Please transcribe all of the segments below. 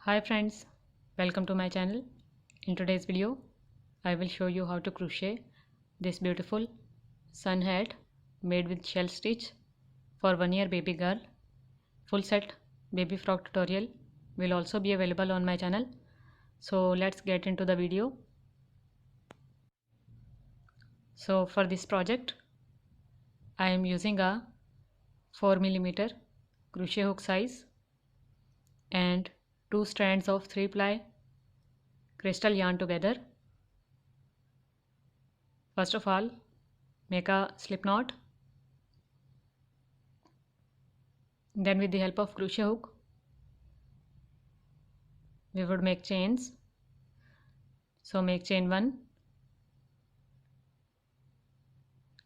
Hi friends, welcome to my channel. In today's video, I will show you how to crochet this beautiful sun hat made with shell stitch for 1 year baby girl. Full set baby frock tutorial will also be available on my channel. So let's get into the video. So for this project, I am using a 4mm crochet hook size and 2 strands of 3-ply crystal yarn together. First of all, make a slip knot. Then with the help of crochet hook, we would make chains. So make chain 1,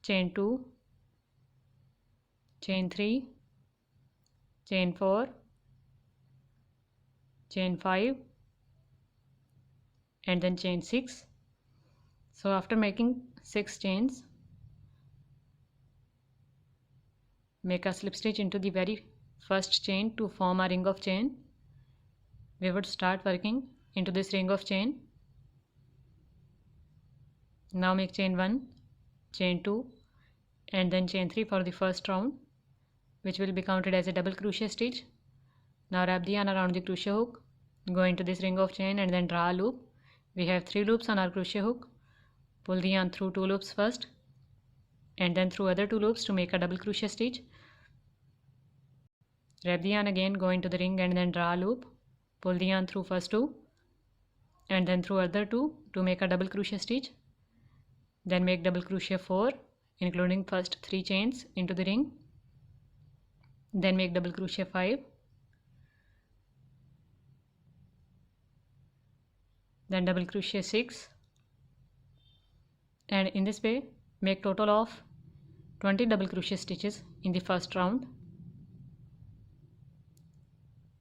chain 2, chain 3, chain 4, chain 5 and then chain 6. So after making 6 chains, make a slip stitch into the very first chain to form a ring of chain. We would start working into this ring of chain. Now make chain 1, chain 2 and then chain 3 for the first round, which will be counted as a double crochet stitch. Now wrap the yarn around the crochet hook, go into this ring of chain and then draw a loop. We have 3 loops on our crochet hook. Pull the yarn through 2 loops first and then through other 2 loops to make a double crochet stitch. Wrap the yarn again, go into the ring and then draw a loop. Pull the yarn through first 2 and then through other 2 to make a double crochet stitch. Then make double crochet 4 including first 3 chains into the ring. Then make double crochet 5. Then double crochet 6. And in this way make total of 20 double crochet stitches in the first round.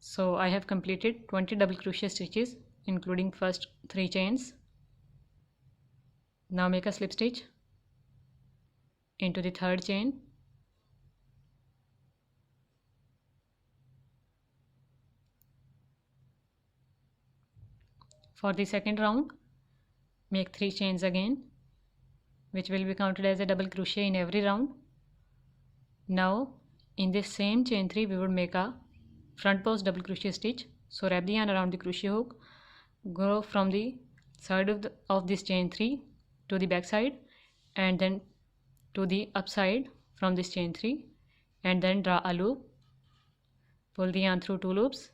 So I have completed 20 double crochet stitches including first 3 chains. Now make a slip stitch into the third chain. For the second round, make 3 chains again, which will be counted as a double crochet in every round. Now in this same chain 3 we would make a front post double crochet stitch. So wrap the yarn around the crochet hook, go from the side of this chain 3 to the back side and then to the upside from this chain 3 and then draw a loop. Pull the yarn through 2 loops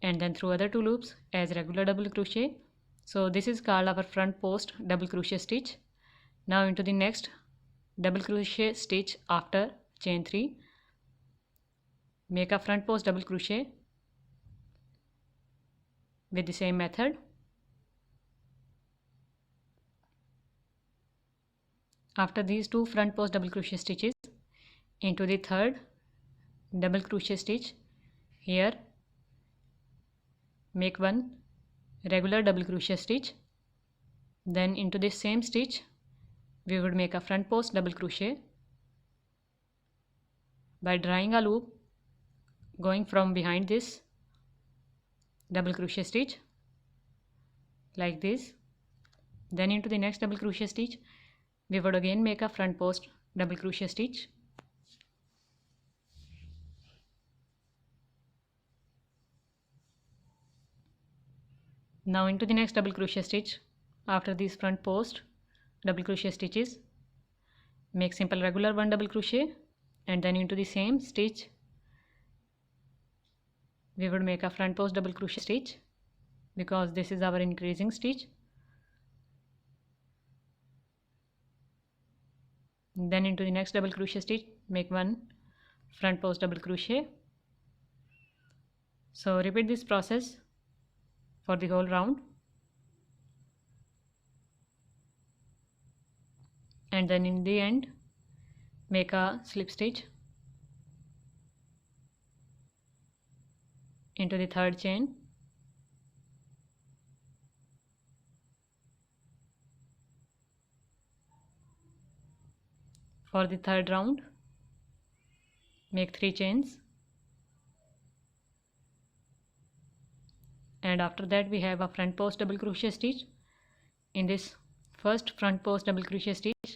and then through other 2 loops as regular double crochet. So this is called our front post double crochet stitch. Now into the next double crochet stitch after chain 3, make a front post double crochet with the same method. After these 2 front post double crochet stitches, into the third double crochet stitch here, make 1 regular double crochet stitch. Then into this same stitch we would make a front post double crochet by drawing a loop going from behind this double crochet stitch like this. Then into the next double crochet stitch we would again make a front post double crochet stitch. Now into the next double crochet stitch after these front post double crochet stitches, make simple regular 1 double crochet and then into the same stitch we would make a front post double crochet stitch because this is our increasing stitch. Then into the next double crochet stitch make 1 front post double crochet. So repeat this process for the whole round and then in the end make a slip stitch into the third chain. For the third round make 3 chains and after that we have a front post double crochet stitch. In this first front post double crochet stitch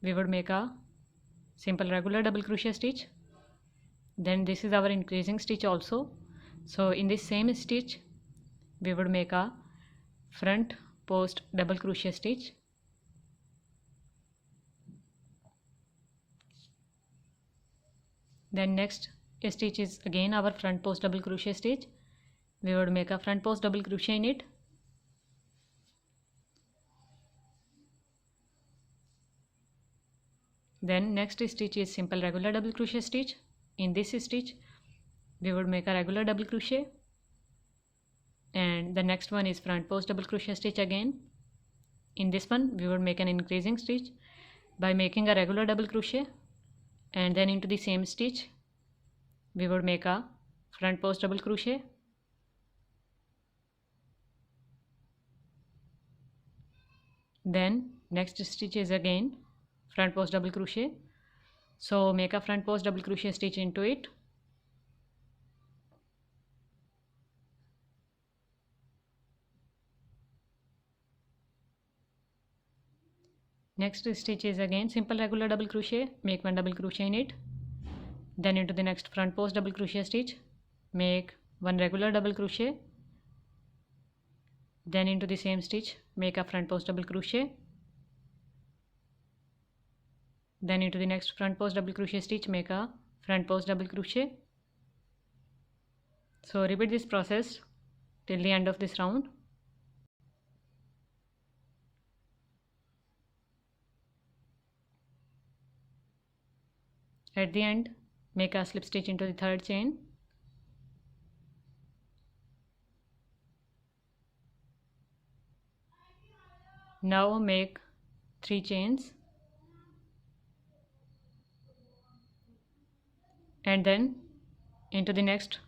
we would make a simple regular double crochet stitch. Then this is our increasing stitch also. So in this same stitch we would make a front post double crochet stitch. Then next stitch is again our front post double crochet stitch. We would make a front post double crochet in it. Then next stitch is simple regular double crochet stitch. In this stitch we would make a regular double crochet, and the next one is front post double crochet stitch again. In this one we would make an increasing stitch by making a regular double crochet, and then into the same stitch we would make a front post double crochet. Then next stitch is again front post double crochet, so make a front post double crochet stitch into it. Next stitch is again simple regular double crochet, make one double crochet in it. Then into the next front post double crochet stitch make one regular double crochet. Then into the same stitch make a front post double crochet. Then into the next front post double crochet stitch make a front post double crochet. So repeat this process till the end of this round. At the end make a slip stitch into the third chain. Now make 3 chains and then into the next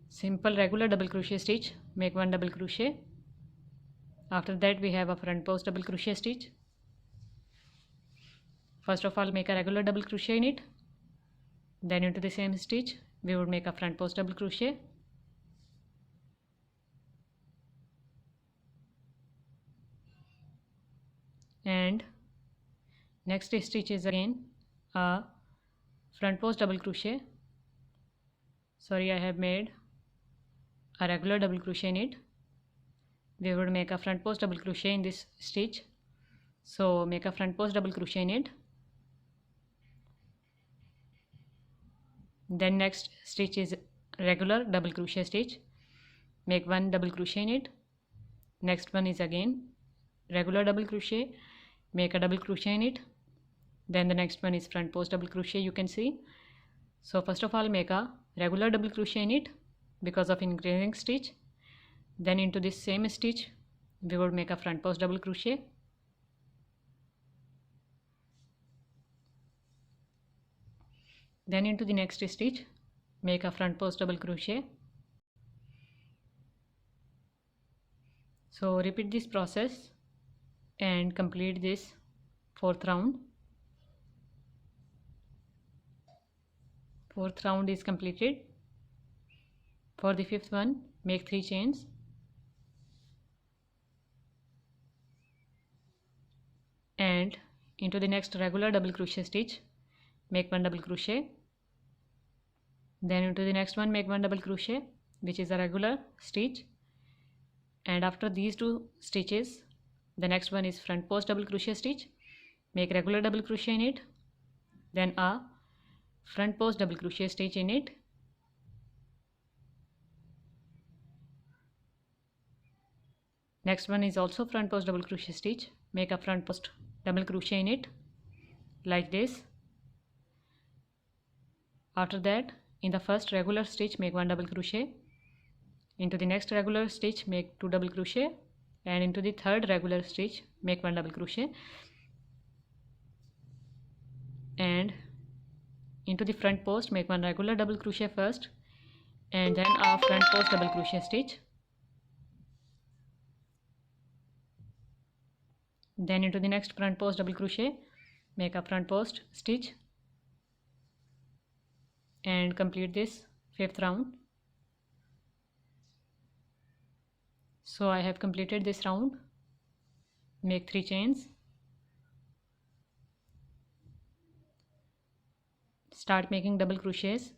simple regular double crochet stitch make 1 double crochet. After that we have a front post double crochet stitch. First of all make a regular double crochet in it. Then into the same stitch we would make a front post double crochet. And next stitch is again a front post double crochet. Sorry, I have made a regular double crochet in it. We would make a front post double crochet in this stitch, so make a front post double crochet in it. Then next stitch is regular double crochet stitch, make 1 double crochet in it. Next one is again regular double crochet, make a double crochet in it. Then the next one is front post double crochet, you can see. So first of all make a regular double crochet in it because of increasing stitch. Then into this same stitch we would make a front post double crochet. Then into the next stitch make a front post double crochet. So repeat this process and complete this 4th round. 4th round is completed. For the 5th one make 3 chains and into the next regular double crochet stitch make 1 double crochet. Then into the next one make 1 double crochet, which is a regular stitch, and after these 2 stitches the next one is front post double crochet stitch, make regular double crochet in it, then a front post double crochet stitch in it. Next one is also front post double crochet stitch, make a front post double crochet in it like this. After that in the first regular stitch make 1 double crochet, into the next regular stitch make 2 double crochet, and into the third regular stitch make 1 double crochet, and into the front post make 1 regular double crochet first and then a front post double crochet stitch. Then into the next front post double crochet make a front post stitch and complete this 5th round. So I have completed this round. Make 3 chains. Start making double crochets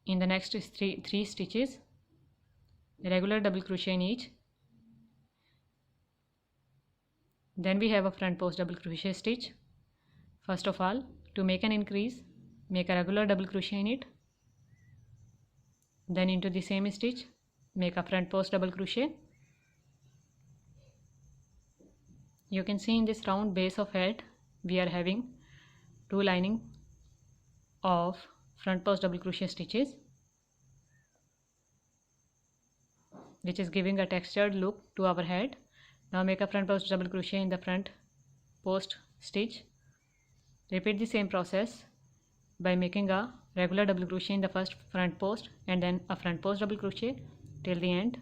in the next three stitches, regular double crochet in each. Then we have a front post double crochet stitch. First of all, to make an increase, make a regular double crochet in it. Then into the same stitch, make a front post double crochet. You can see in this round base of hat we are having 2 lining of front post double crochet stitches, which is giving a textured look to our hat. Now make a front post double crochet in the front post stitch. Repeat the same process by making a regular double crochet in the first front post and then a front post double crochet till the end.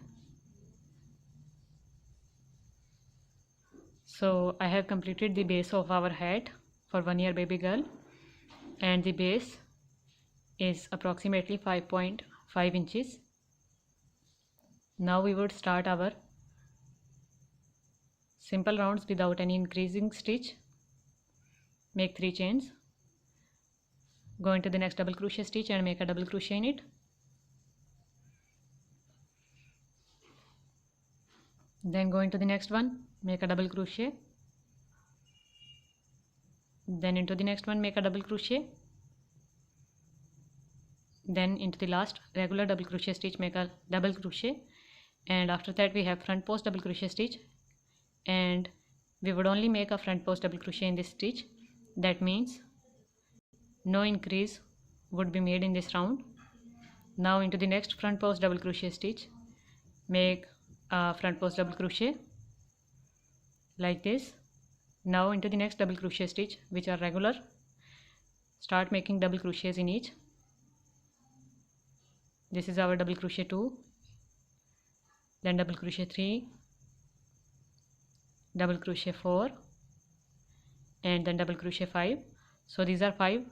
So I have completed the base of our hat for 1 year baby girl, and the base is approximately 5.5 inches. Now we would start our simple rounds without any increasing stitch. Make 3 chains, go into the next double crochet stitch and make a double crochet in it. Then go into the next one, make a double crochet. Then into the next one, make a double crochet. Then into the last regular double crochet stitch, make a double crochet. And after that we have front post double crochet stitch, and we would only make a front post double crochet in this stitch. That means no increase would be made in this round. Now into the next front post double crochet stitch, make a front post double crochet like this. Now into the next double crochet stitch, which are regular, start making double crochets in each. This is our double crochet 2, then double crochet 3, double crochet 4, and then double crochet 5. So these are 5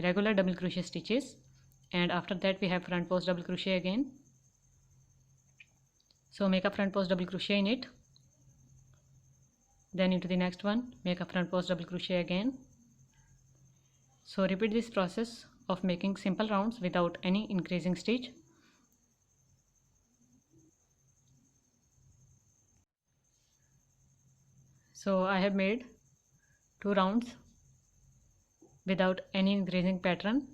regular double crochet stitches, and after that we have front post double crochet again. So make a front post double crochet in it. Then into the next one, make a front post double crochet again. So repeat this process of making simple rounds without any increasing stitch. So I have made 2 rounds without any increasing pattern.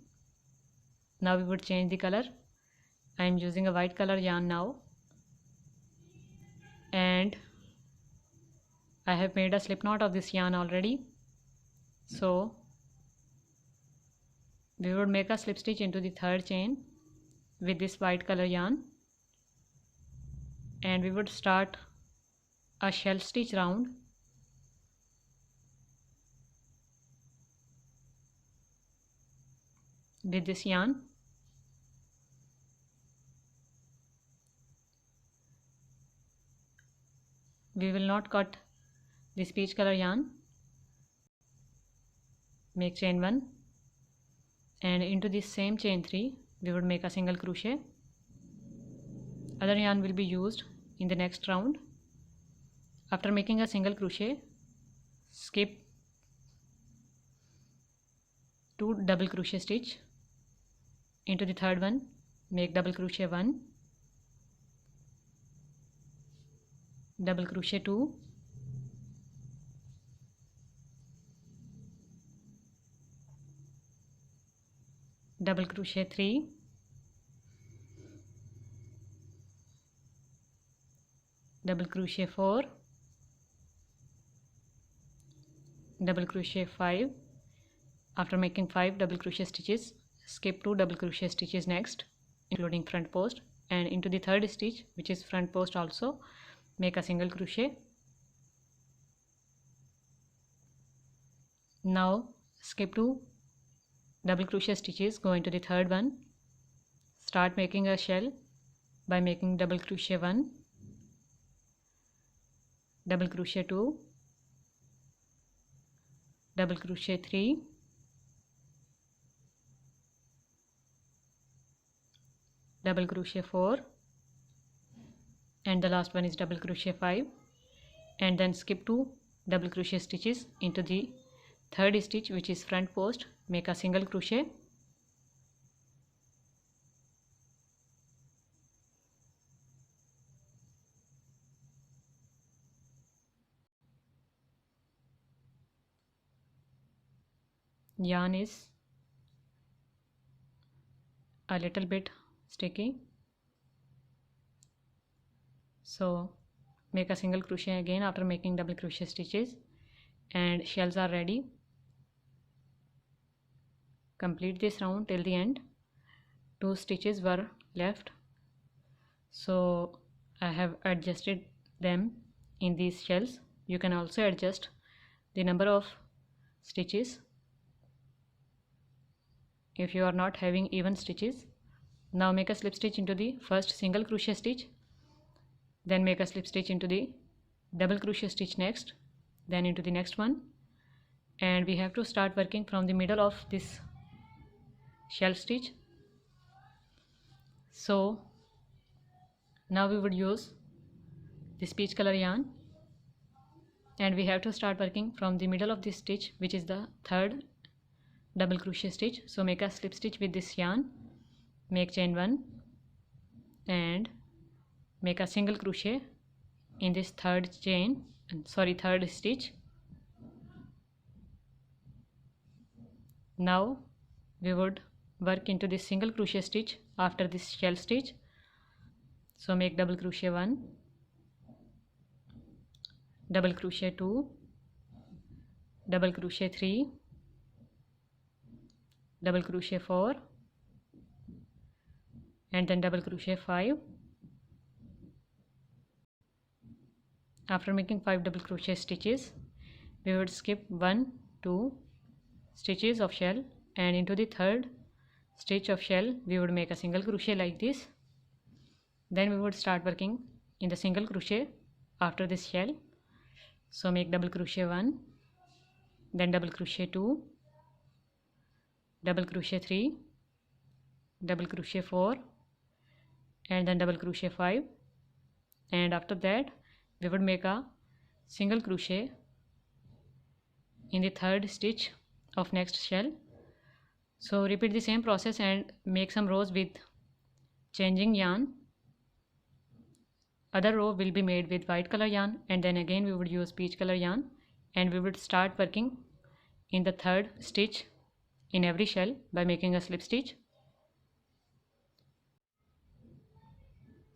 Now we would change the color. I am using a white color yarn now, and I have made a slip knot of this yarn already. So we would make a slip stitch into the 3rd chain with this white color yarn, and we would start a shell stitch round with this yarn. We will not cut this peach color yarn. Make chain 1, and into this same chain 3 we would make a single crochet. Other yarn will be used in the next round. After making a single crochet, skip 2 double crochet stitch. Into the 3rd one, make double crochet 1, double crochet 2, double crochet 3, double crochet 4, double crochet 5. After making 5 double crochet stitches, skip 2 double crochet stitches next, including front post, and into the 3rd stitch, which is front post also, make a single crochet. Now skip 2 double crochet stitches, go into the 3rd one, start making a shell by making double crochet 1, double crochet 2, double crochet 3, double crochet 4, and the last one is double crochet 5, and then skip 2 double crochet stitches into the third stitch, which is front post. Make a single crochet, yarn is a little bit sticky, so make a single crochet again after making double crochet stitches, and shells are ready. Complete this round till the end. 2 stitches were left, so I have adjusted them in these shells. You can also adjust the number of stitches if you are not having even stitches. Now make a slip stitch into the first single crochet stitch, then make a slip stitch into the double crochet stitch next, then into the next one, and we have to start working from the middle of this shell stitch. So now we would use this peach color yarn, and we have to start working from the middle of this stitch, which is the third double crochet stitch. So make a slip stitch with this yarn, make chain 1 and make a single crochet in this third stitch. Now we would work into this single crochet stitch after this shell stitch. So make double crochet 1, double crochet 2, double crochet 3, double crochet 4, and then double crochet 5. After making 5 double crochet stitches, we would skip 1, 2 stitches of shell, and into the third stitch of shell we would make a single crochet like this. Then we would start working in the single crochet after this shell. So make double crochet 1, then double crochet 2, double crochet 3, double crochet 4, and then double crochet 5, and after that we would make a single crochet in the third stitch of next shell. So repeat the same process and make some rows with changing yarn. Other row will be made with white color yarn, and then again we would use peach color yarn, and we would start working in the third stitch in every shell by making a slip stitch.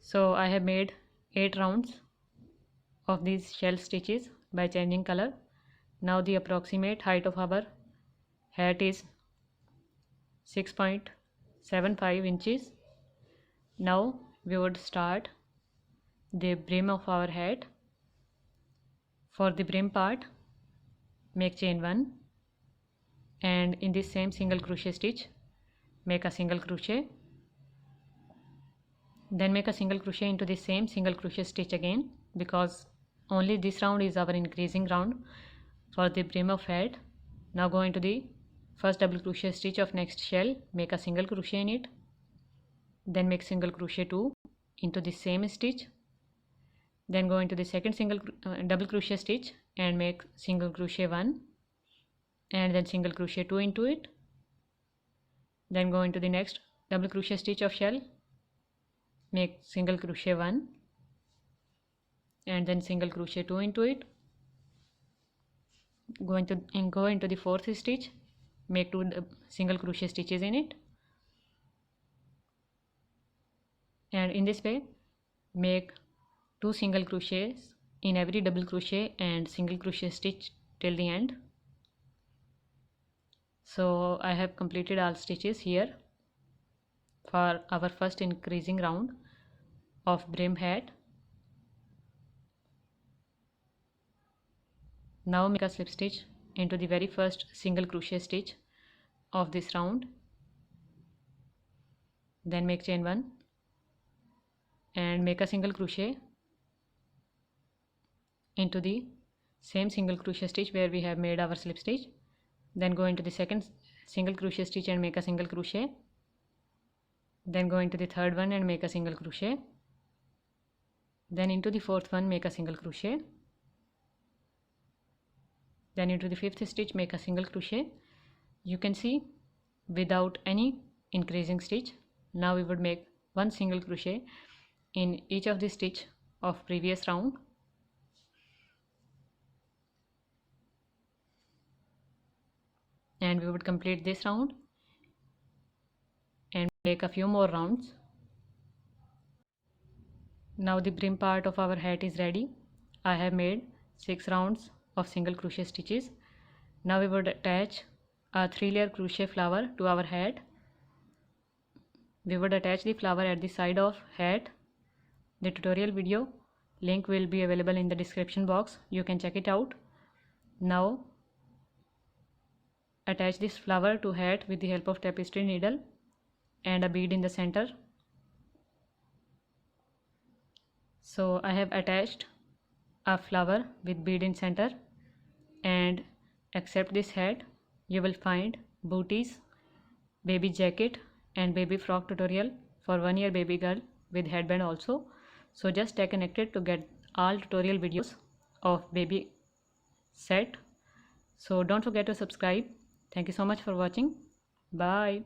So I have made 8 rounds of these shell stitches by changing color. Now the approximate height of our hat is 6.75 inches. Now we would start the brim of our hat. For the brim part, make chain 1, and in this same single crochet stitch make a single crochet, then make a single crochet into the same single crochet stitch again, because only this round is our increasing round for the brim of hat. Now go into the first double crochet stitch of next shell, make a single crochet in it, then make single crochet 2 into the same stitch, then go into the second double crochet stitch and make single crochet 1, and then single crochet 2 into it, then go into the next double crochet stitch of shell, make single crochet 1, and then single crochet 2 into it, go into the fourth stitch, make 2 single crochet stitches in it, and in this way make 2 single crochets in every double crochet and single crochet stitch till the end. So I have completed all stitches here for our first increasing round of brim hat. Now make a slip stitch into the very first single crochet stitch of this round, then make chain 1 and make a single crochet into the same single crochet stitch where we have made our slip stitch, then go into the second single crochet stitch and make a single crochet, then go into the third one and make a single crochet, then into the fourth one make a single crochet, then into the fifth stitch make a single crochet. You can see without any increasing stitch. Now we would make one single crochet in each of the stitch of previous round, and we would complete this round and make a few more rounds. Now the brim part of our hat is ready. I have made 6 rounds of single crochet stitches. Now we would attach a 3-layer crochet flower to our hat. We would attach the flower at the side of hat. The tutorial video link will be available in the description box. You can check it out. Now attach this flower to hat with the help of tapestry needle and a bead in the center. So I have attached a flower with bead in center, and except this hat you will find booties, baby jacket and baby frock tutorial for 1 year baby girl with headband also. So just stay connected to get all tutorial videos of baby set. So don't forget to subscribe. Thank you so much for watching. Bye.